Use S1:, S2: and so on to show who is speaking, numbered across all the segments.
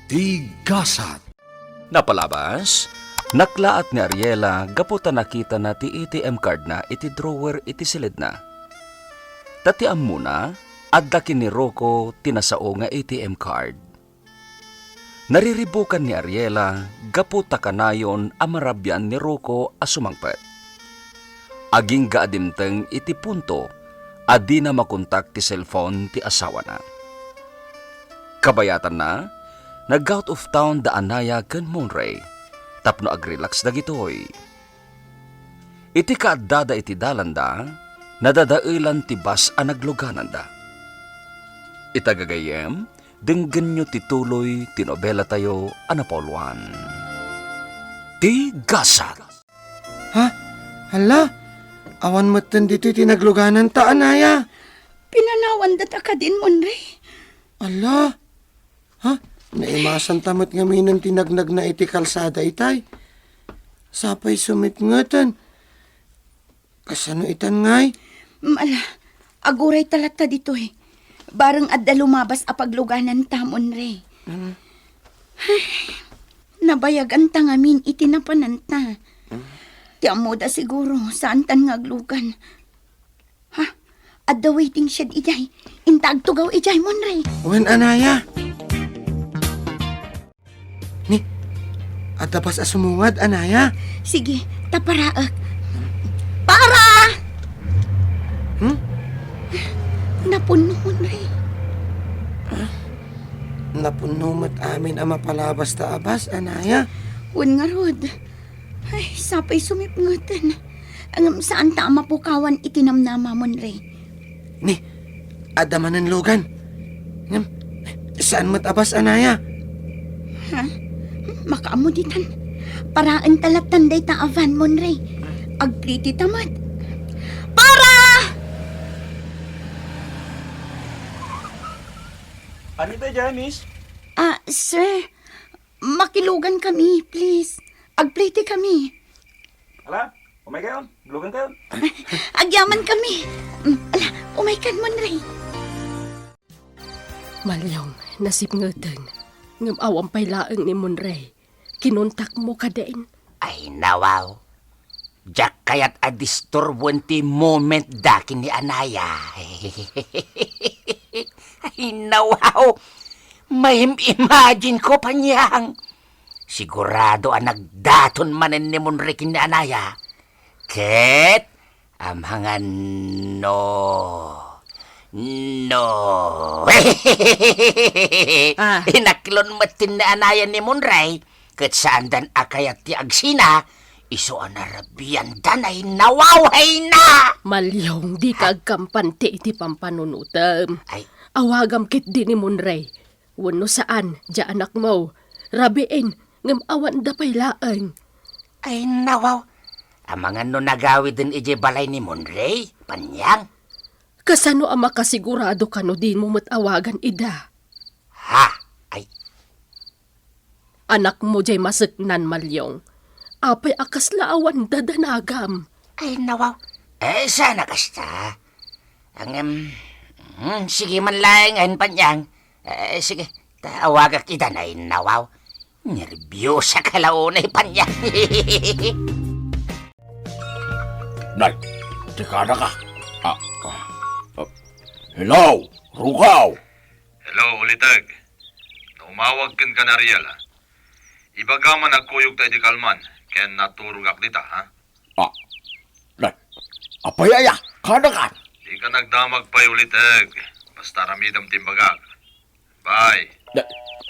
S1: Tigasat.
S2: Napalabas, naklaat ni Ariela gaputa nakita na ti ATM card na iti drawer iti silid na. Tatiam muna, addakin ni Rocco tinasao nga ATM card. Nariribukan ni Ariela gaputa kanayon amarabyan ni Rocco asumangpet. Aging gaadimteng iti punto, adi na makontak ti cellphone ti asawa na. Kabayatan na, nag-out of town da Anaya ken Monray, tapno agrelax dagitoy. Iti kaadada iti dalanda, nadadailan ti bas a nagluganan da. Itagagayem, denggen nyo tituloy tinobela tayo anapoluan. Tigasat.
S3: Ha? Hala? Awan matan dito tinagluganan ta, Anaya.
S4: Pinanawan data ka din, Monray.
S3: Ala? Ha? Naimasan tamot nga minang tinagnag na iti kalsada itay. Sapay sumitngatan. Kasano itan ngay?
S4: Mala, aguray talata dito eh. Barang adda lumabas a pagluganan ta, Monray. Nabayag ang tangamin itinapanan ta. Ti amoda siguro saan tan ngaglugan. Ha? Adda waiting shed ijay. Intag tugaw ijay, Monray.
S3: Wen, Anaya. Ni, atapas asumungad, Anaya.
S4: Sige, taparaak. Para! Napuno, Monray.
S3: Napunumat amin ang mapalabas ta abas, Anaya.
S4: Wen nga rod. Ay, sapay sumipngatan. Ang saan ta mapukawan itinamnama, Monray.
S3: Ni, adamanan lugan. Ngam, saan mat abas, Anaya?
S4: Ha? Makaamuditan. Paraan talat tanday ta avan, Monray. Agpliti tamat. Para!
S2: Ano tayo dyan, miss?
S4: Sir. Makilugan kami, please. Agpliti kami.
S2: Ala, umay kayo. Lugan kayo.
S4: Agyaman kami. Ala, umaykan, Monray.
S5: Malyong, nasipngatan. Ngam awang pailaang ni Monray. Kinontak mo ka din.
S6: Ay, nawaw. Diyak kaya't adisturbon ti moment dakin ni Anaya. Ay, nawaw. May imagine ko pa niyang. Sigurado ang nagdaton manen ni Monray kin ni Anaya. Ket, amhangan no. Inaklon matin na Anaya ni Monray. Ket saan dan akayat ti agsina, iso anarabian danay nawaway na.
S5: Malyong, di ka agkampante iti pampanunutam.
S6: Ay,
S5: Awagam kit di ni Monray. Wano saan, di anak mo. Rabiin, ngam awan da pailaang.
S6: ay nawaw. Amangan no nagawi din ije balay ni Monray, panyang.
S5: Kasano ang makasigurado ka no din mo matawagan ida?
S6: Ha? Ay,
S5: Anak mo jay masaknan, Malyong. Apay akas laawan dadanagam.
S6: ay nawaw. Sana kasta. Ang, sige man lang, panyang. Sige, tawagak ida na nawaw. Nervyosa ka launay, panyang.
S7: Nay, tika na ka. Hello, Rukaw.
S8: Hello, Ulitag. Naumawag ken ka na Riel, ha? Ibagaman nagkuyog tayo di kalman, kaya naturugak dita, ha?
S7: Nay, apayaya, kada ka.
S8: Di ka nagdamag pa, Ulitag. Basta ramidam timbagag. Bye.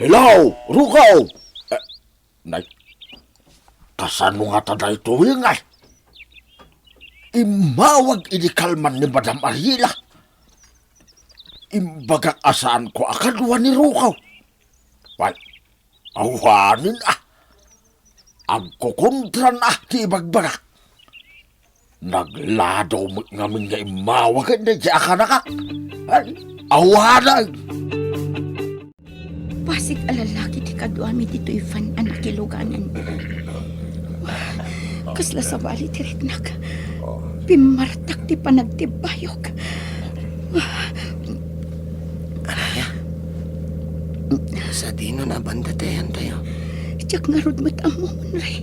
S7: Hello, Rukaw. Nay, kasan mo nga taday tuwing ay? Imawag inikalman ni Madam Ariela. Imbagak asaan ko akadwa ni Rukaw. Wal, awanin Agkukontran ti ibagbagak. Naglado mo ngamin nga imawag na siya ka na ka. Awanan!
S4: Pasig alalaki ti kaduami dito ifan anak kiluganan. Kasla sa bali ti ritnak. Pimartak ti panagtibayok.
S3: Sa dino na bandatehan tayo.
S4: Tiyak nga rod mat amo, Monray.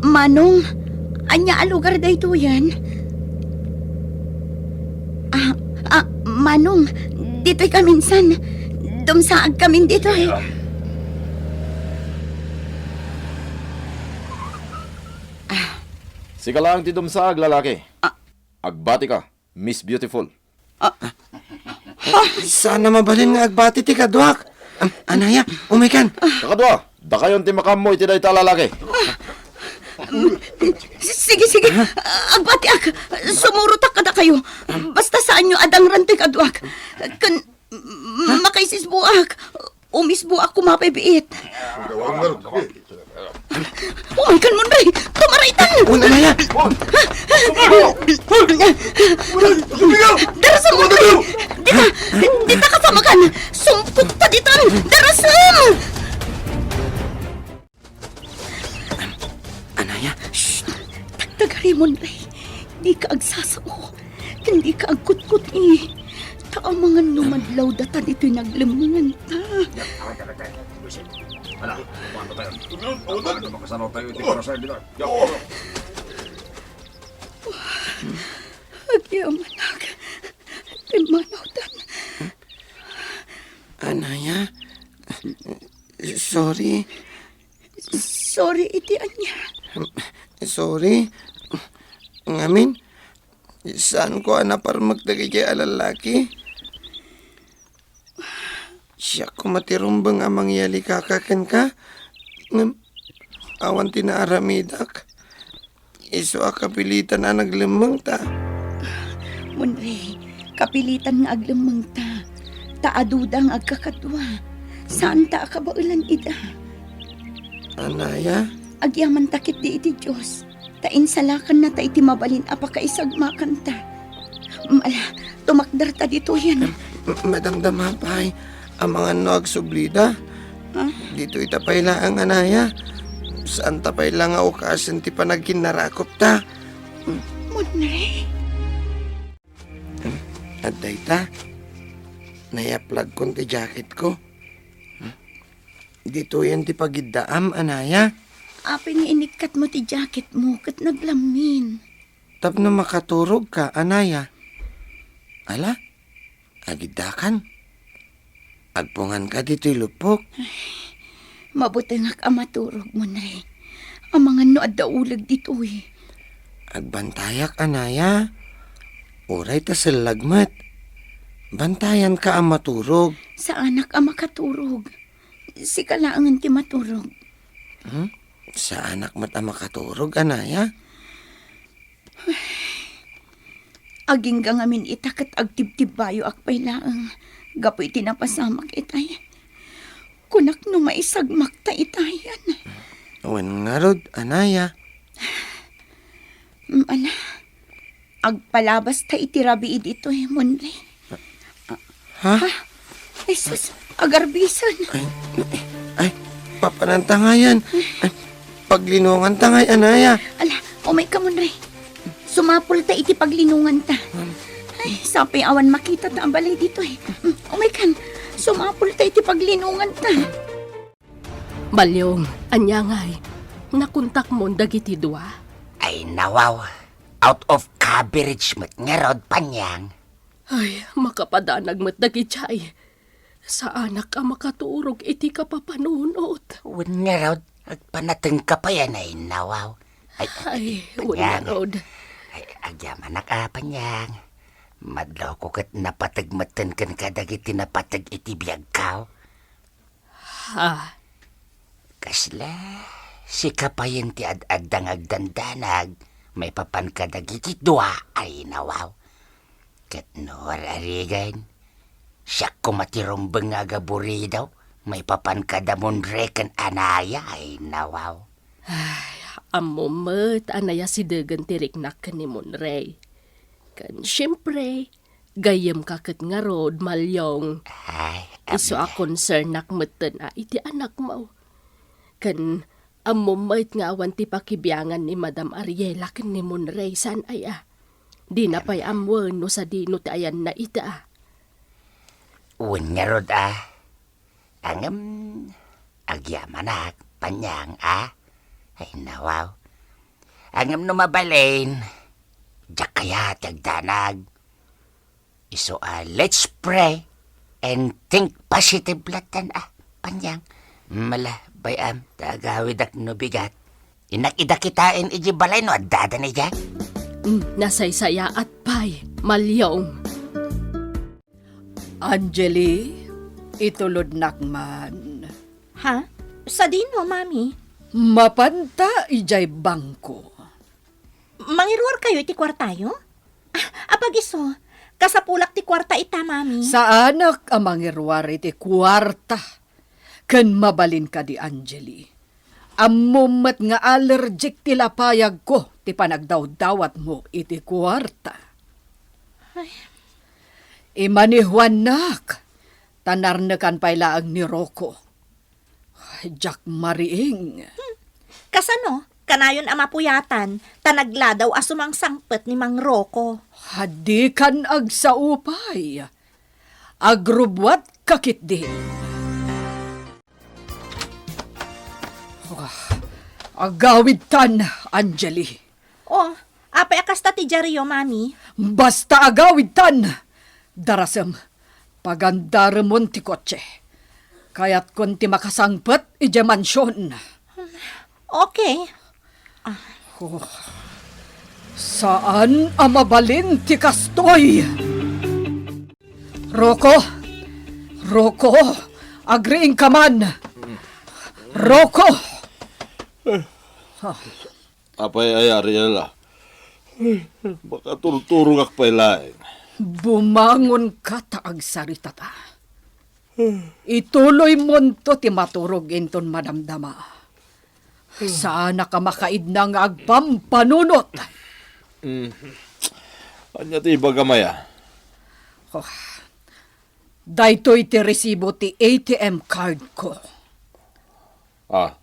S4: Manong, anya alugar da ito yan? Manong, dito'y kaminsan. Dumsaag kami dito eh.
S1: Sika lang ti dumsaag, lalaki. Agbati ka, Miss Beautiful.
S3: Sana mabalin nga agbati ti kadwak. Anaya, umikan.
S1: Kakadwa, dakayon ti makam mo iti dayta lalaki.
S4: Sige. Agbati ak. Sumurutak kada kayo. Basta saan nyo adang rantig adwak. Kan makaisis buak. Umis buak kumapibiit. Umikan mo rin. Tumaraitan.
S3: Anaya.
S4: Darasam mo rin. Dita kasama kan. Sumpot pa ditan. Darasam.
S3: Anaya.
S4: Tagari mo rin. Di ka agsasao. Hindi ka agkut-kut eh. Ta mga numadlaw datan ito'y naglimungan ta. Agyamanag. Pimanawdan.
S3: Anaya. Sorry.
S4: Sorry iti anya.
S3: Sorry. Ngamin. Saan ko anapar magdagay kay alalaki? Siya ko matirumbang amang yali kakakan ka. Awan tinaaramidak. Iso akapilitan na naglimang ta.
S4: Munre, kapilitan nga aglamang ta. Taadudang agkakadwa. Saan ta akabaulan ida?
S3: Anaya?
S4: Agyaman takit di iti Diyos. Tainsalakan na ta iti mabalin apakaisagmakan ta. Mala, tumakdar ta dito yan.
S3: Madamdam hapay. Ang mga nagsublida. Dito itapay lang ang anaya. Saan tapay lang nga ukasan ti panagkinarakop ta.
S4: Munre.
S3: At dayta, nayaplag kon ti jacket ko. Dito yan ti pagiddaam, anaya.
S4: Apin inikat mo ti jacket mo kat naglamin.
S3: Tapno makaturog ka, anaya. Ala, agiddakan. Agpungan ka dito'y lupok.
S4: Mabuti nga ka maturog mo na rin. Ang mga noad daulag dito eh.
S3: Agbantayak, anaya. Uray ta silagmat. Bantayan ka ang maturog.
S4: Sa anak ang makaturog. Si kalaangan ti maturog.
S3: Sa anak mat ang makaturog, anaya.
S4: Aging ka ngamin itakat agtib-tib bayo akpay laang. Gapoy tinapasamak itay. Kunak no maisagmak ta itayan.
S3: Wan nga rod, anaya.
S4: Ala, agpalabas ta itirabi dito eh, Monre.
S3: Ha?
S4: Ay sus, agarbisan.
S3: Ay, papanantangayan. Ay, paglinungan tangay, anaya.
S4: Ala, umay ka Monre. Sumapol ta iti paglinungan ta. Ay, sapay awan makita ta ang balay dito eh. Umay kan, sumapol ta iti paglinungan ta.
S5: Balyong, anyangay, nakuntak mo dagiti dua.
S6: Ay nawaw, out of coverage mat nga rod panyang.
S5: Ay, makapadanag mat dagiti sa anak ka makaturog iti kapapanunot.
S6: Wen nga rod, agpanateng ka pa yan ay nawaw.
S5: Ay, wala rod.
S6: Ay, agyaman na ka panyang. Madlaw ko kat napatagmatan kan kadagiti napatag iti biyag kao.
S5: Ha,
S6: Kasla, si kapayan ti ad-adang agdandanag, may papan kadagiti dua ay nawaw. Kat nor arigan, siya kumatirumbang agaburi daw, may papan kadamon rekan anaya ay nawaw.
S5: amumet anaya si dagan tiriknak ni Monray. Kan siyempre, gayam kakit nga rod, Malyong.
S6: Ay,
S5: Iso a concern nakmeten a iti anak mo. Kan amumet nga awan ti pakibiyangan ni Madam Ariela ken ni Monray san ay Di na pa'y amwen no sa di no ti ayan na ita
S6: Wen nga rod Angam, agyamanak, panyang, ah? Ay, nawaw. Angam numabalain, jak kaya tagdanag. So, let's pray and think positive latan, ah, panyang. Mala, bayam, tagawid ak no bigat. Inakida kitain iji balay no, adada ni Jack.
S5: Nasaysaya at pay, malyong.
S9: Angeli, itulod nakman.
S4: Ha? Sa dino, mami?
S9: Mapanta ijay bangko.
S4: Mangiruar kayo iti kwartayo? Apag iso, kasapulak ti kwarta ita, mami.
S9: Sa anak amang irwar iti kwarta. Kan mabalin ka di Angeli. Amumat nga allergic ti lapayag ko ti panagdaw-dawat mo iti kwarta. Imani Juanak, tanarnakan pailaang ni Rocco. Jack Mariing.
S10: Kasano? Kanayon amapuyatan, tanagla daw asumang sangpet ni Mang Rocco.
S9: Hadikan ag sa upay. Agrubwat kakit din. Agawid tan, Angeli.
S10: Oh, apay akasta ti Jaryo, mami.
S9: Basta agawid tan. Darasem, pagandaramon ti kotse. Kaya't kun ti makasangpet, ije mansyon.
S10: Okay.
S9: Saan amabalin ti kastoy? Rocco! Rocco! Agriing ka man! Rocco!
S1: Apay ay Ariela. Baka turturong ak pailaing.
S9: Bumangon ka taag sarita ta. Ituloy mo to ti maturog inton madamdama. Sana ka makaid na nga agpampanunot.
S1: Anya ti bagamaya.
S9: Daytoy ti resibo ti ATM card ko.
S1: Ah,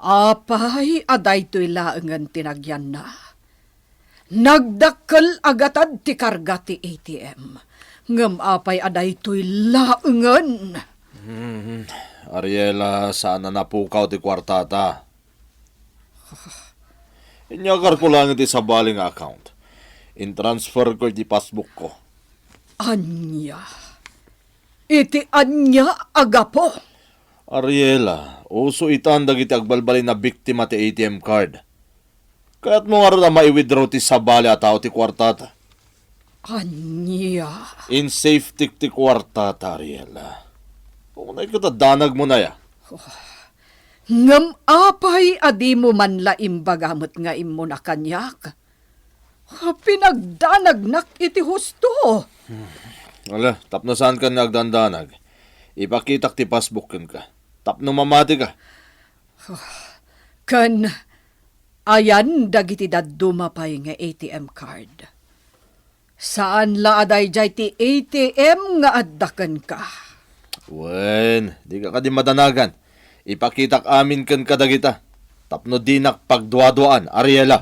S9: Apay, adaytoy laengan tinagyan na. Nagdakkel agatad ti karga ti ATM. Ngem apay adaytoy laengan.
S1: Ariela, saan na napukaw ti kwartata? Inyagar ko lang iti sa baling account. In-transfer ko iti passbook ko.
S9: Anya. Iti anya agapo.
S1: Ariela, uso itandag iti agbalbalin na biktima ti ATM card. Kaya't mo nga rin na mai-withdraw ti sabali at tao ti kwartata.
S9: Anya.
S1: In safety ti kwartata, Ariela. Kung naikatadanag mo na ya.
S9: Ngam apay adi mo man la imbagamot nga imo na kanyak. Pinagdanagnak iti husto.
S1: Wala, tapno saan ka nagdandanag? Ipakitak ti passbook ka. Tapno mamati ka.
S9: Kan ayan dagiti dadumapay nga ATM card. Saan la aday jay ti ATM nga addaken ka?
S1: Wen, di ka di madanagan. Ipakitak amin kan kadagita. Tapno dinak pagduaduan, Ariela.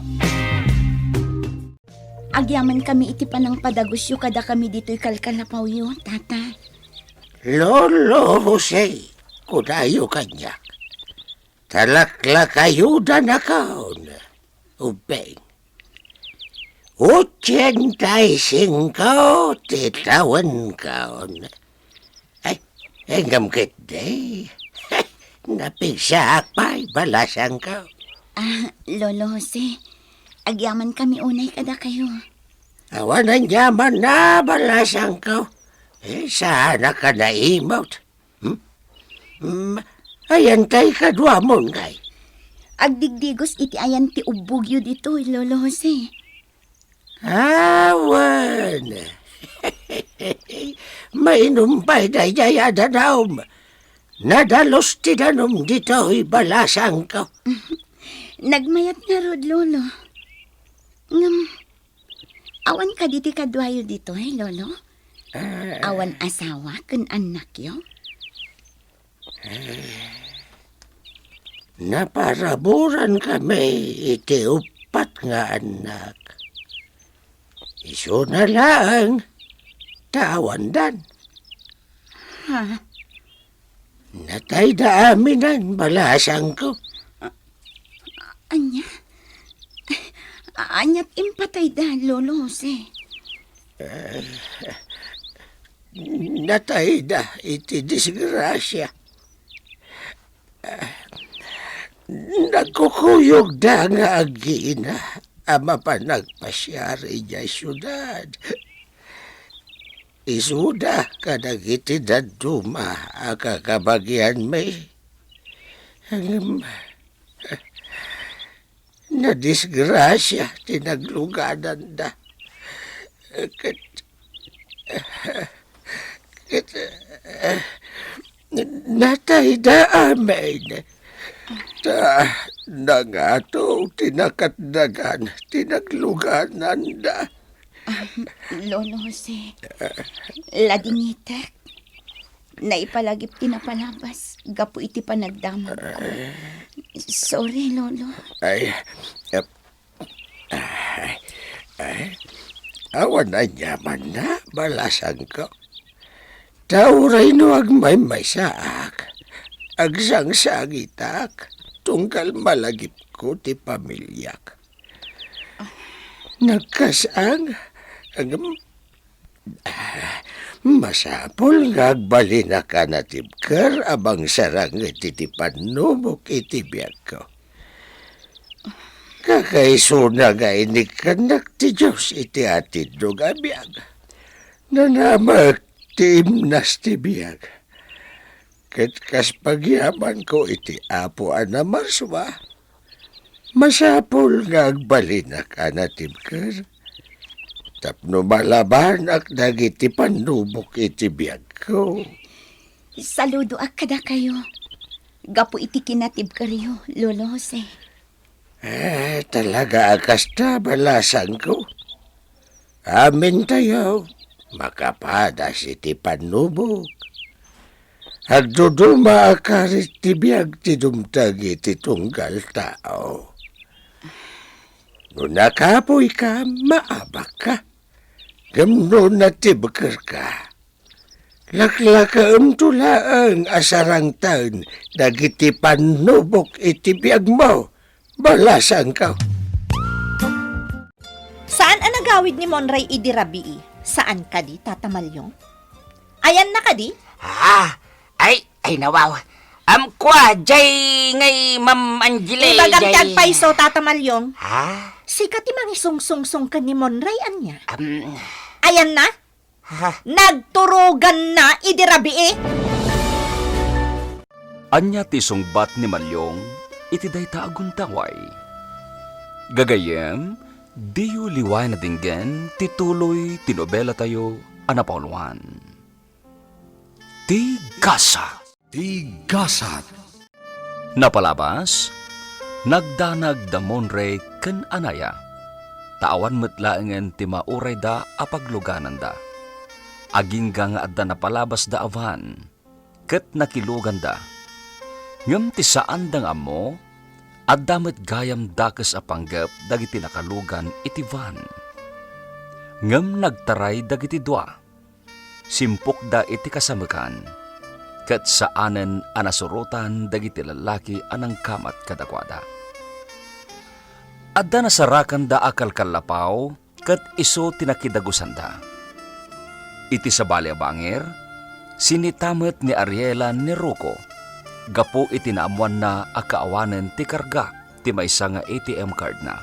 S4: Agyaman kami iti panang padagusyo kada kami dito'y kalkalapaw yun, tata.
S3: Lolo Jose, kudayo kanyak. Talakla kayo na kaon. Ubeng. 85 titawan kaon. Ay, enggam kete. Napigsak pa'y balasang ka.
S4: Lolo Jose, agyaman kami unay kada kayo.
S3: Awan ang yaman na balasang ka. Sana ka na imot. Ayan kay kadwa mon kay.
S4: Agdigdigos iti ayan ti ubugyo dito, Lolo Jose.
S3: Awan. Mainom pa'y dayaya dadaom. Nadalos ti danom dito'y balasang ka.
S4: Nagmayat na rod, Lolo. Awan ka diti kadwayo dito, Lolo? Awan asawa kun anak yo?
S3: Naparaburan kami iti upat nga anak. Iso na lang, tawandan.
S4: Ha?
S3: Natay da amin ang balasang ko.
S4: Anya? Anya't impatay da, Lolo Jose.
S3: Natay da iti disgrasya. Nagkukuyog da nga agina ama pa nagpasyari niya syudad. Isuda kadagiti daduma akakabagyan may. Na disgrasya tinagluganan da. Natay da amin. Ta nangato tinakatdagan tinagluganan da.
S4: Lolo Jose, ladingitek. Naipalagip tinapalabas. Gapo iti panagdamag ko. Sorry, Lolo.
S3: Awan na nyaman na, balasan ko. Tauray no agmay saak. Agsangsangitak, tungkal malagip ko ti pamilyak. Nagkasang, masapol nga agbalina ka na tibkar abang sarang iti panubok iti biyak ko. Kakaisuna nga inikanak ti Diyos iti atid no nga biyak. Nanamak ti imnas ti biyak. Ket kas pagyaman ko iti apuan na marswa. Masapol nga agbalina ka na tibkar. Tapno malaban ak dagiti panubok iti biyag ko.
S4: Saludo akada kayo. Gapo iti kinatib karyo, Lolo Jose.
S3: Talaga akasta balasan ko. Amin tayo, makapadas iti panubok. Agduduma akarit ti biyag ti dumtag iti tunggal tao. No nakapoy ka, maabak ka. Gamno na tibker ka. Laklakaam tulaang asarang taon, dagiti panubok iti biyag mo. Balasan ka.
S10: Saan ang nagawid ni Monray idirabii? Saan ka di, Tata Malyong? Ayan na ka di?
S6: Ay nawaw. Kwa, jay ngay Ma'am Angele.
S10: Ibagang tagpaiso, Tata Malyong.
S6: Sikat
S10: Ti mangisungsungsong ka ni Monray, anya? Ayan na? Nagturugan na idirabii?
S2: Anya ti sungbat ni Malyong, iti dayta aguntaway. Gagayem, diyo liway na dinggen, tituloy tinobela tayo, anapauluan. Tigasa. Napalabas, nagdanag da Monray ken anaya. Taan metlaengen ti mauray da apagluganan da. Agingga nga adda napalabas da avan, ket nakilugan da. Ngem ti saan da nga mo, adda met gayam dakes apanggep dagiti nakalugan iti van. Ngem nagtaray dagiti dua. Simpok da iti kasamekan, ket saanen anasurutan dagiti lalaki anang kamat kadakwada. Adda nasarakan da akal kalapaw, ket iso tinakidagusan da. Iti sabali a bangir, sinitamet ni Ariela ni Ruko, gapo iti naamuan na akaawanen ti karga ti maysa nga ATM card na.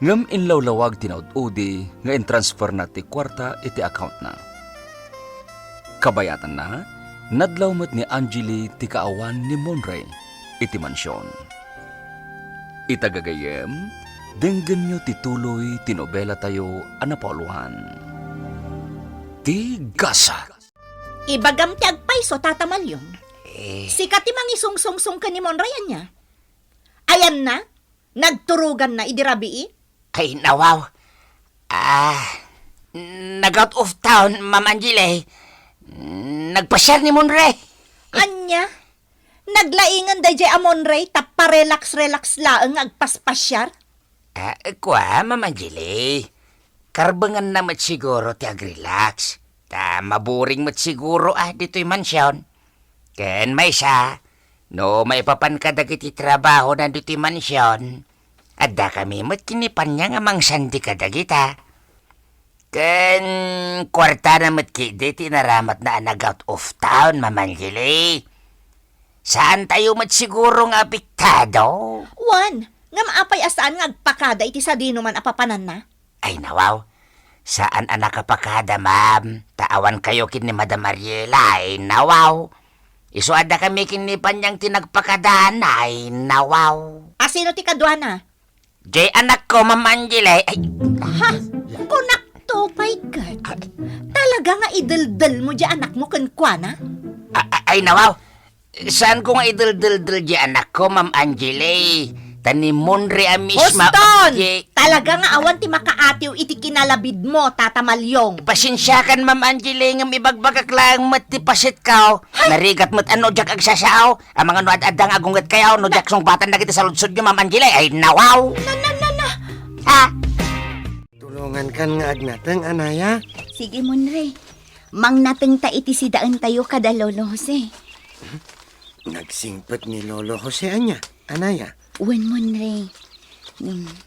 S2: Ngem inlawlawag tinaud-udi nga in-transfer na ti kwarta iti account na. Kabayatan na, nadlaw met ni Angeli ti kaawan ni Monray iti mansyon. Itagagayem, denggen nyo tituloy tinobela tayo anapauluhan. Tigasa.
S10: Ibagam ti agpaiso, Tata Malyong. Sikat ti mangisungsungsong ka ni Monray, anya? Ayan na? Nagturugan na idirabii?
S6: Ay nawaw. Nag-out of town, Ma'am Angele. Nagpasyar ni Monray.
S10: Anya? Naglaingan da jay a Monray tappa relax laeng agpaspasyar?
S6: Kwa, Ma'am Angele. Karbangan na mat siguro ti agrelax. Ta maburing mat siguro dito'y mansyon. Ken may siya, no may papan ka dagiti trabaho na duti mansyon. Adda kami mo't kinipan niya nga mang sandi ka dagita. Ken kwarta na mo't kidi tinaramat na anag out of town, Mamanjili. Saan tayo mo't siguro nga apektado?
S10: Wan, nga maapay asaan nga agpakada iti sa di naman apapanan na.
S6: Ay nawaw, saan anak kapakada, ma'am? Taawan kayo kin ni Madam Ariela, ay nawaw. Isuada kami kin ni Panyang tinagpakadahan, ay nawaw.
S10: Asino ti kadwana?
S6: Jay anak ko, Ma'am Angela, ay...
S10: Ha? Kunak to, my God. Talaga nga idaldal mo di anak mo kankwana?
S6: Ay nawaw, saan ko nga idaldaldal di anak ko, Ma'am Angela? Tanimon re amisma.
S10: Boston! Talaga nga awan ti makaatiw iti kinalabid mo, Tata Malyong.
S6: Pasensyakan, Ma'am Angela, ngam ibagbagak lang mat ti pasit kao. Narigat mat ano jak agsasao. Ang mga nuad-adang agungat kayaw, no jak song batan na kita sa lutsod nyo, Ma'am Angela. Ay nawaw.
S10: Na.
S6: Ha?
S3: Tulungan kan nga agnatang, Anaya.
S4: Sige, Munre. Mang nateng ta iti sidaan tayo kada Lolo Jose.
S3: Nagsingpet ni Lolo Jose anya, Anaya.
S4: Wen Munre.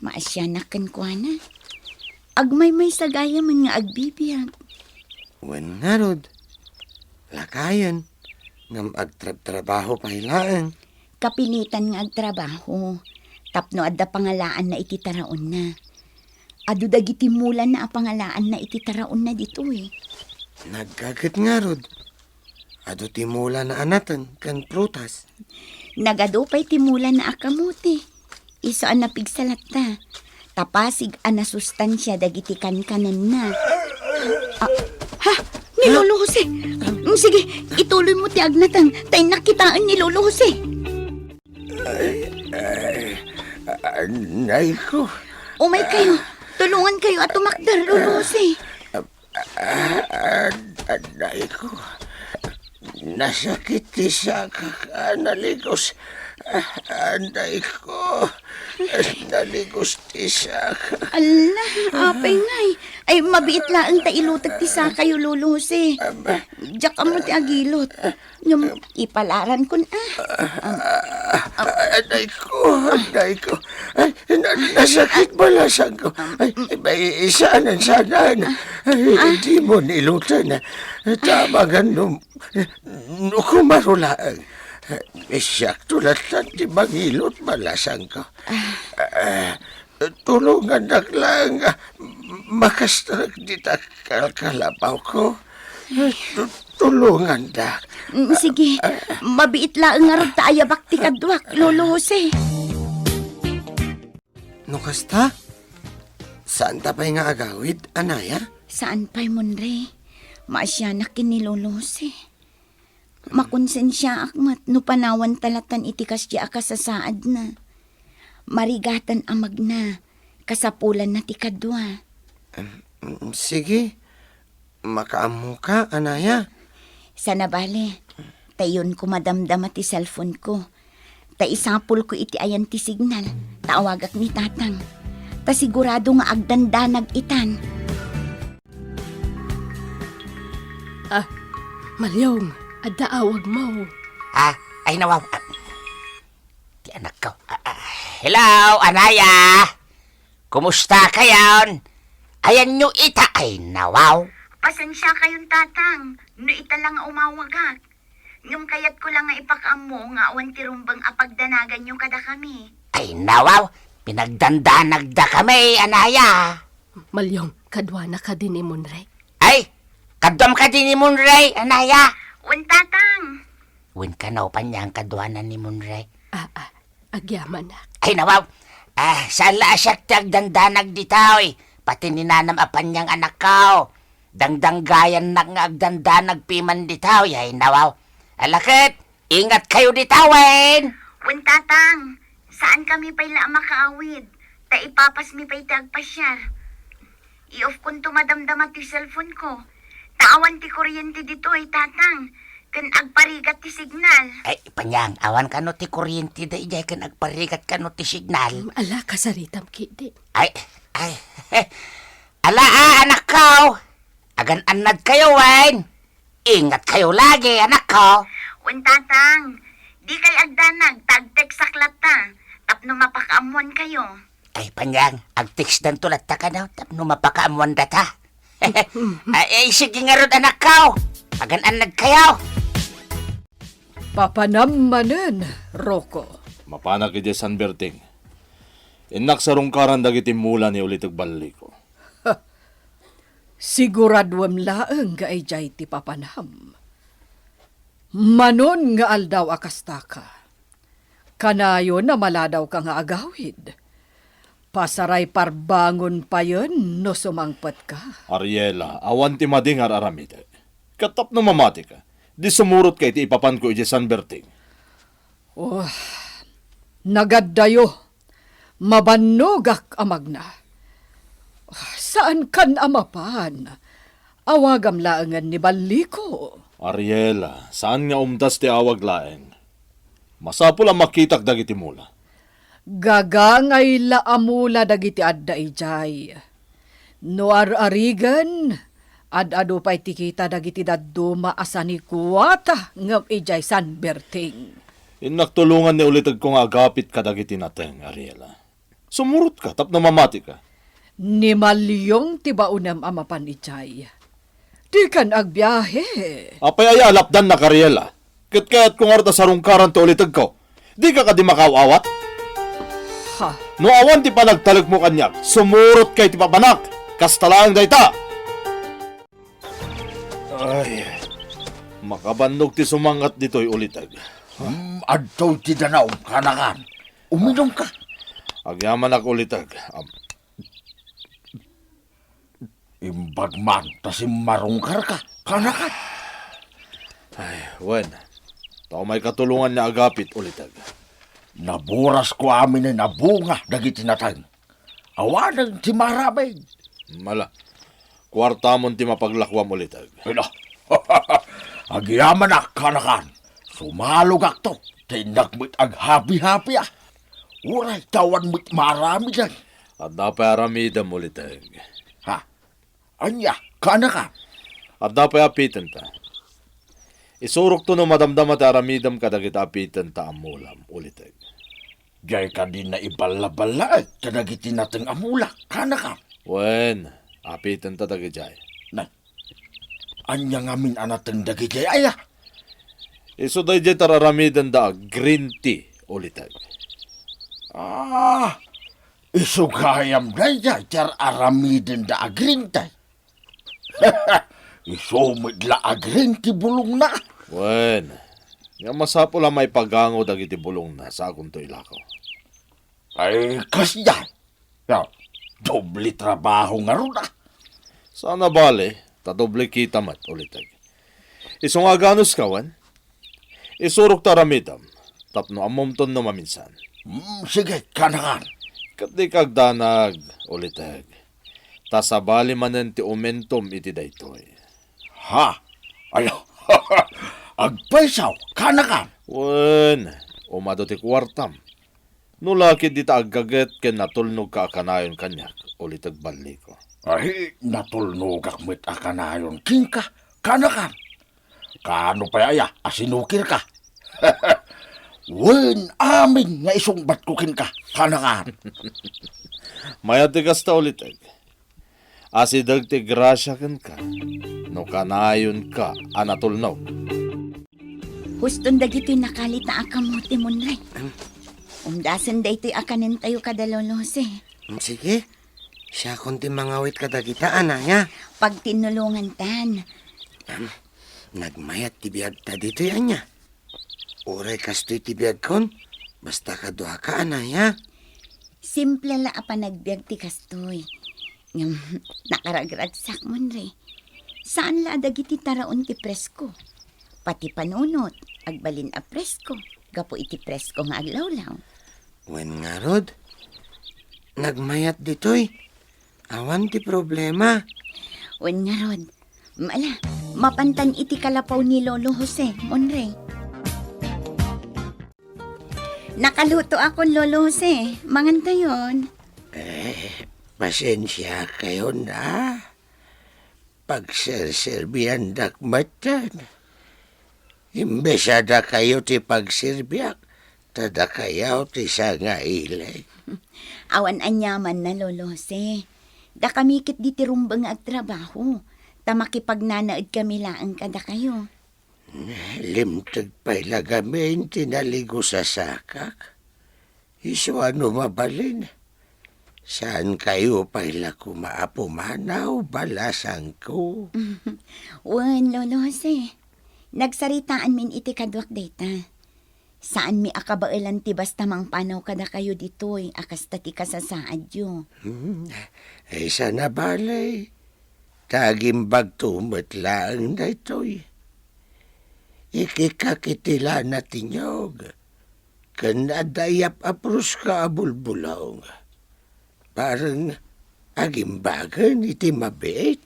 S4: Maasyanak kan kwa na. Agmay-may sagaya man nga agbibiyag.
S3: Wen nga rod. Lakayan. Ngam agtrabaho pahilaan.
S4: Kapilitan nga agtrabaho. Tapno adda pangalaan na iti taraon na. Adu dagiti mulan na pangalaan na iti taraon na dito eh.
S3: Nagkagat nga rod. Ado timula na anatan kan prutas.
S4: Nagado pa'y timulan na akamuti. Iso ang napigsalat ta. Tapasig ang nasustansya dagiti kankanan na. Ha? Ni Lolo Jose? Sige, ituloy mo ti agnatan. Tay nakitaan ni Lolo Jose.
S3: Anay ko.
S4: Umay kayo. Tulungan kayo at tumakdar, Lolo Jose.
S3: Anay ko. Nasakit ti sa kanaligos. Anay ko. Naligos ti sa
S4: Ala, apay ngay. Ay, mabiit lang ta ilutag ti sa kayo, Lolo Jose. Diyak mo ti agilot. Yung ipalaran ko na.
S3: Anay ko. Ay, nasakit balasang ko. Ay, may isanan sana. Ay, hindi mo nilutan. Tamagan nung kumarulaan. Isyak tulatan ti mangilot balasang ko. Tulungan na lang makastrag di kalabaw ko. Tulungan na.
S4: Sige, mabiit lang nga rin tayo bakti kadwak, Lolo Jose.
S3: No kasta? Saan tapay nga agawid, Anaya?
S4: Saan pa'y Munre? Maasyanak ni Lolo Jose. Makonsensya akmat no panawan talatan itikas di akasasaad na. Marigatan amag na, kasapulan na ti kadwa.
S3: Sige, makaamu ka, Anaya.
S4: Sana bale, tayon ko madamdama ti cellphone ko. Ta isapul ko iti ayan ti signal, taawagak ni tatang. Ta sigurado nga agdandanag itan.
S5: Malyong, adda awag mo.
S6: Ay nawaw. Di anak ko. Hello, Anaya. Kumusta kayon? Ayan nyo ita. Ay nawaw.
S4: Pasensya kayong tatang, no ita lang umawagak. Ngam kayat ko lang nga ipakaamo nga awan tirumbang apagdanagan nyo kada kami.
S6: Ay nawaw. Pinagdandanag da kami, Anaya.
S5: Malyong, kadwa na ka din ni Munre.
S6: Ay, kadam ka din ni Munray, Anaya.
S4: Wan tatang.
S6: Win ka na upanyang kadwanan ni Munray.
S5: Agyaman na.
S6: Ay nawaw. Sala siyak tagdandanag ditaw eh. Pati ni nanam apanyang anak ko. Dangdanggayan na nga agdandanag piman ditaw. Ay nawaw. Alakit, ingat kayo ditawin.
S4: Wan tatang, saan kami pa'y la makaawid? Ta ipapas mi pa'y tagpasyar. I-off kun tumadamdama ti cellphone ko. Taawan ti kuryente dito ay tatang. Kan agparigat ti signal.
S6: Ay, panyang, awan ka no ti kuryente da ijay kan agparigat ka no ti signal.
S5: Ala, kasaritam kidi.
S6: Ay, ala anak ko. Agan anad kayo, Wayne. Ingat kayo lagi, anak ko.
S4: Untatang, di kay agdanag, tag-text sa klata. Tapno mapakaamuan kayo.
S6: Ay, Panyang, ag-text dan tulat ta ka daw, tapno mapakaamuan data. Ay, sige nga ron, anak kao. Pagananag kayo.
S9: Papanamanen, Rocco.
S1: Mapana kay San Berting. Inak sa rungkaran dagiti mula ni ulit agbaliko.
S9: Siguradwam laeng ga ijay ti papanam. Manon nga aldaw akastaka. Kanayon na maladaw ka nga agawid. Pasaray parbangon pa yun no sumangpat ka.
S1: Ariela, awan ti madingar aramide. Katap no mamati ka. Di sumurot kay ti ipapan ko iti San Berting.
S9: Oh, nagaddayo. Mabanogak amagna. Saan kan amapan? Awagam laangan ni Baliko.
S1: Ariela, saan nga umtas ti awag laeng? Masapul ang makitak dagiti mula.
S9: Gagangay la amula dagiti adda ijay. No ar-arigan, ad-ado pa'y tikita dagiti daddo maasani kuwata ngam ijay San Berting.
S1: Inaktulungan ni ulitag ko nga agapit ka dagiti nateng, Ariela. Sumurot ka, tap na mamati ka.
S9: Ni malyong tibaunam amapan ijay. Di kan agbiyahe.
S1: Apay ay alapdan na Ariela. Kit-kayat kung arta sa rungkaran to ulitag ko. Di ka di makawawat?
S9: Ha?
S1: No awan ti panagtalag mo kanyak, sumurot kay ti papanak. Kastalang dayta. Ay, makabandog ti sumangat dito'y ulitag.
S7: Adto ti danaw, kanakan. Uminom ka.
S1: Agyaman ako ulitag.
S7: Imbag man, tasim marungkar ka, kanakan.
S1: Ay, wen. Tao may katulungan niya agapit ulitag.
S7: Naburas ko amin ay nabunga dagiti natang. Awanang ti marabay.
S1: Mala, kwartamon ti mapaglakwam ulitag.
S7: Ina, agyaman na kanakan. Sumalog akto, tinagmit ag happy-happy ah. Uray, tawan mo't marami dyan.
S1: At dapat aramidam ulitag.
S7: Ha? Anya, kanakan.
S1: At dapat apitan ta. Isurok to no madamdam at aramidam kadagit apitan ta amulam ulitag.
S7: Jay ka din na ibala-bala eh. Kadagiti nating amula, kanakan.
S1: Wen, apitan ta dagijay.
S7: Na, anya ngamin anatang dagiti ay ah.
S1: Iso day jay tararamidan da green tea ulitag.
S7: Ah, isugayam daya, jar aramidin da agrintay. Isumid la agrinti bulong na.
S1: Wen, nga masapo lang may pagango dagiti bulong na sa akong to ilakaw.
S7: Ay, kasya. Ya, doble trabaho nga ron ah.
S1: Sana bale, tadoble kita mat ulitag. Iso nga ganos kawan, isurok taramidam, tapno amomton no maminsan.
S7: Sige, kanakan.
S1: Kati kagdanag ulitag. Tasabali manen ti umentum iti daytoy.
S7: Ha? Ayo, agpaisaw, kanakan.
S1: Wen, umado ti kwartam. Nulakid di ta aggaget ken natulnog ka akanayon kanyak ulitag baliko.
S7: Ay, natulnog akmit akanayon king ka, kanakan. Kano pa ya, asinukir ka. Wen, amin nga isungbat kukin ka, kanakan.
S1: Mayatigas ta ulitag. Asidag ti grasya ken ka. No kanayon ka anatulnog.
S4: Huston dagito'y nakalit na akamote mo, Ray. Umdasan da ito'y akanin tayo kadalolose.
S11: Sige, siya kunti mangawit kadagitaan ya.
S4: Pag tinulungan tan.
S11: Nagmayat tibiyag ta dito yan niya. Uray kastoy tibiyag kon, basta kaduha ka ya.
S4: Simple la apa nagbiag ti kastoy. Nakaragragsak mo, Ray. Saan la dagiti taraon ti presko? Pati panunot, agbalin a presko. Gapo iti presko nga aglawlaw.
S11: Wen nga rod, nagmayat dito'y. Awan ti problema.
S4: Wen nga rod, mala, mapantan iti kalapaw ni Lolo Jose, Monray. Nakaluto akong Lolo Jose, mangantayon.
S11: Pasensya kayo na. Pagserserbihan dakmatan.
S3: Imbesada kayo ti pagsirbiak, tada kayo ti sa nga ilay.
S4: Awan anyaman na lolose. Da kami kit di tirumbang agtrabaho. Ta makipagnanaid kami laang kada kayo.
S3: Limtag pa'y lagamin tinaligo sa sakak. Iso ano mabalin? Saan kayo pa'y lako maapumanaw balasang ko?
S4: Wan, lolose. Nagsaritaan min iti kadwak data. Saan mi akabailan ti basta mang panaw kada kayo ditoy, akas tati kasasaad yo.
S3: Ay sana balay. Tagimbag tumat lang na ito'y. Ikikakitila na tinyog. Kanadayap apros ka abulbulaw. Parang agimbagan iti mabit.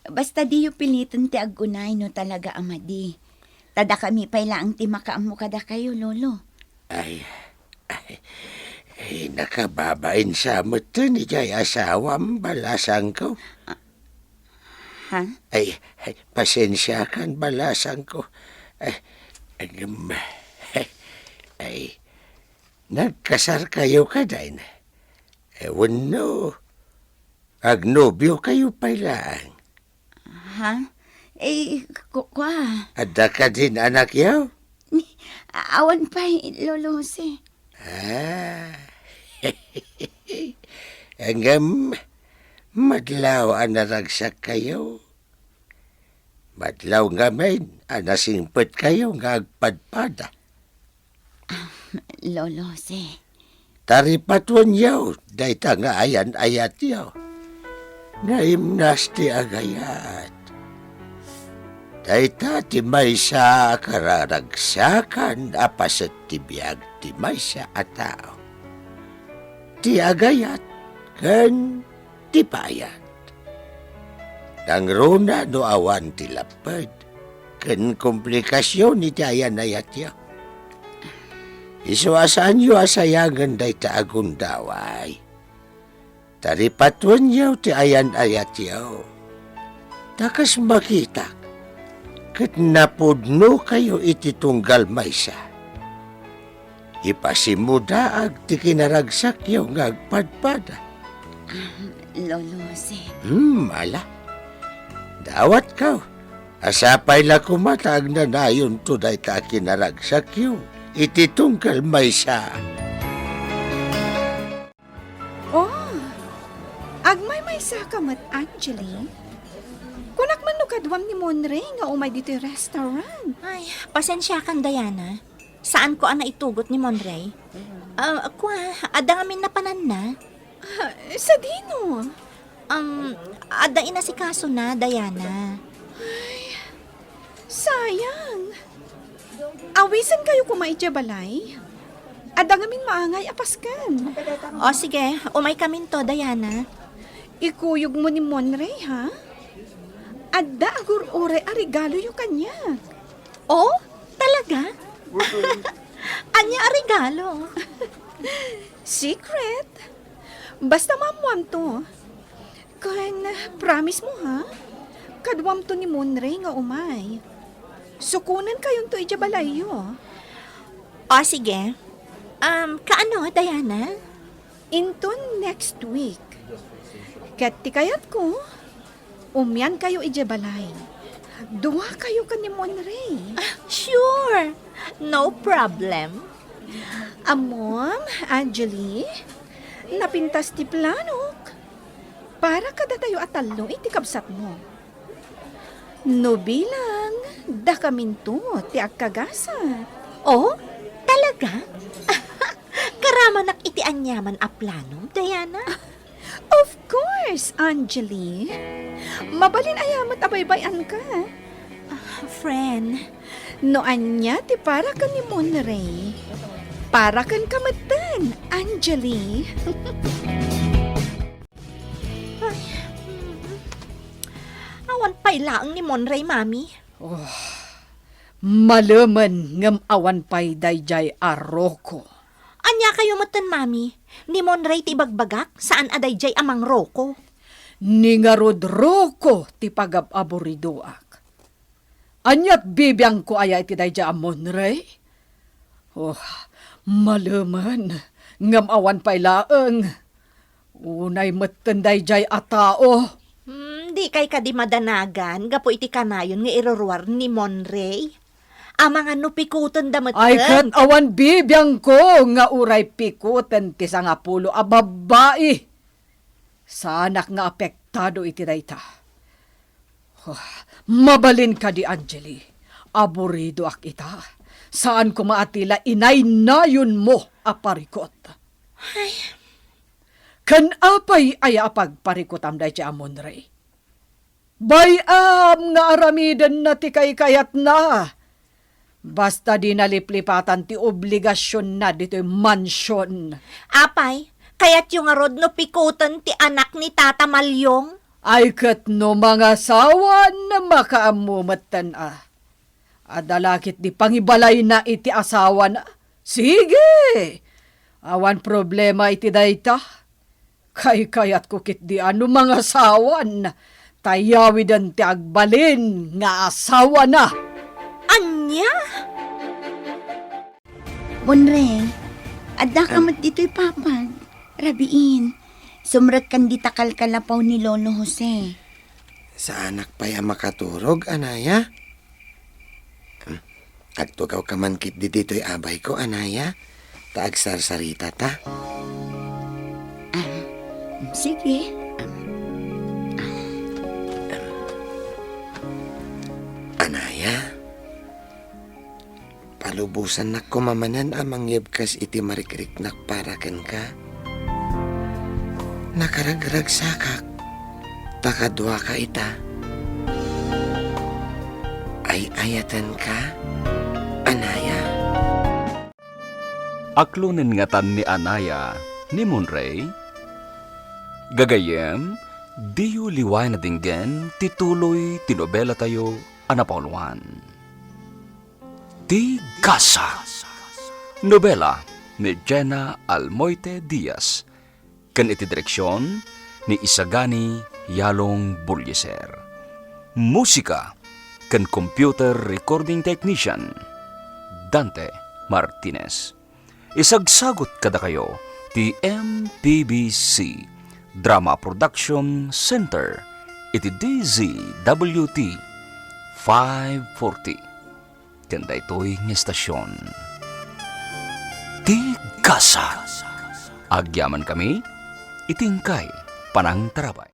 S4: Basta di yu pilitan ti agunay no talaga amadi. Tada kami pailaang ti makaam mo kada kayo, lolo.
S3: Ay, nakababain sa mata ni jay asawam balasang ko.
S4: Ha?
S3: Ay, pasensya kan balasang ko. Ay, nagkasar kayo kadain. Ewan no, agnobyo kayo pailaang.
S4: Ha? Kwa.
S3: Ada ka din anak yaw?
S4: Awan pa'y, lolose.
S3: Hanggang madlaw anaragsak kayo. Madlaw nga men, anasimpet kayo nga agpadpada.
S4: Lolose.
S3: Taripatwan yaw, dayta nga ayan-ayat yaw. Naimnas ti agayat. Dayta ti maysa kararagsakan apaset ti biag ti maysa a tao. Ti agayat ken ti payat. Nangruna no awan ti lapad ken komplikasyon iti ayan-ayat yaw. Isuasaan yu asayangan dayta agundaway. Taripatwan yaw ti ayan-ayat yaw. Takas makita. Kat napudno kayo iti tunggal maysa. Ipasimudaag ti kinaragsak yaw nga agpadpada.
S4: Lolose.
S3: Ala. Dawat kaw. Asapay la kumatag na nayon to dayta kinaragsak yaw. Iti tunggal maysa.
S12: Oh, agmay may sakamat, Angeli. Kunak man no kadwam ni Monre nga umay dito yung restaurant.
S10: Ay, pasensya kan, Diana. Saan ko ana itugot ni Monray? Ada ngamin na panan na.
S12: Sa dino?
S10: Ada inasikaso na, Diana.
S12: Ay, sayang. Awisan kayo kumaitya balay? Ada ngamin maangay apaskan.
S10: O sige, umay kamin to, Diana.
S12: Ikuyog mo ni Monre, ha? Ada agur-ure a regalo yung kanya.
S10: Oh, talaga? Anya a regalo?
S12: Secret. Basta mamuam to. Kan, promise mo, ha? Kadwam to ni Monre nga umay. Sukunan kayon to ijabalayo.
S10: O sige. Kaano, Diana?
S12: Into next week. Kati kayat ko, umyan kayo ijabalay. Duwa kayo ka ni Monray.
S10: Sure. No problem.
S12: Amom, Angeli, napintas ti planok. Para kada tayo atalo iti kabsat mo. No bilang, da kaminto ti agkagasat.
S10: Oh, talaga? Karamanak iti anyaman a plano, Diana?
S12: Of course, Angeli. Mabalin ayamat abaybayan ka.
S10: Friend.
S12: No anya ti para ka ni Monray. Para kan kamatan, Angeli.
S10: Awan pa'y laang ni Monray, Mami.
S9: Malaman ngam awan pay dayjay aroko.
S10: Anya kayo matan, Mami. Ni Monray ti bagbagak, saan aday jay amang roko?
S9: Ni nga roko ti pagababoridoak. Anyat bibiyang ko aya iti dayja amon, Ray? Oh, malaman. Ngam awan pa'y laeng. Unay matenday jay atao.
S10: Di kay ka di madanagan, gapo iti kanayon nga iruruar ni Monray. Amang ano pikuton damat
S9: Ay kat awan bibiyang ko nga uray pikutan ti sangapulo a babae. Sanak nga apektado iti dayta. Oh, mabalin ka di Angeli. Aburido ak ita. Saan ko maatila inay-nayon mo aparikot.
S10: Ay.
S9: Kan apay ay apagparikotam day ti amon, Ray. Bayam nga aramidan na ti kayat na. Basta di naliplipatan ti obligasyon na dito'y mansyon.
S10: Apay, kaya't yung arod no pikuton ti anak ni Tata Malyong?
S9: Ay kat no mga sawan na makaamumatan Adalakit di pangibalay na iti asawa na. Sige! Awan problema iti dayta. Kayat ko kit di ano mga sawan. Tayawidan ti agbalin nga asawa na.
S10: Anya?
S4: Monrey, adda ka mat dito'y papag. Rabiin, sumrag kan di takal kalapaw ni Lolo Jose.
S11: Sa anak pa'y makaturog, anaya? Agtugaw ka man kit di dito'y abay ko, anaya? Taagsarsarita ta.
S4: Sige.
S11: Anaya? Palubusan na kumamanan amang yebkas iti marikriknak parakan ka. Nakaragrag sakak. Takadwa ka ita. Ay ayatan ka, anaya.
S2: Aklunin nga tan ni Anaya, ni Monray, gagayem, diyo liway na dinggen, tituloy tinobela tayo, anapauluan. Ti Gasa. Nobela ni Jenna Almoite Diaz. Kan iti direksyon ni Isagani Yalong Bulyeser. Musika kan computer recording technician Dante Martinez. Isagsagot kada kayo ti MPBC Drama Production Center iti DZWT 540. Kanda ito'y ng estasyon. Ti Gasa. Agyaman kami, itingkay panang tarabay.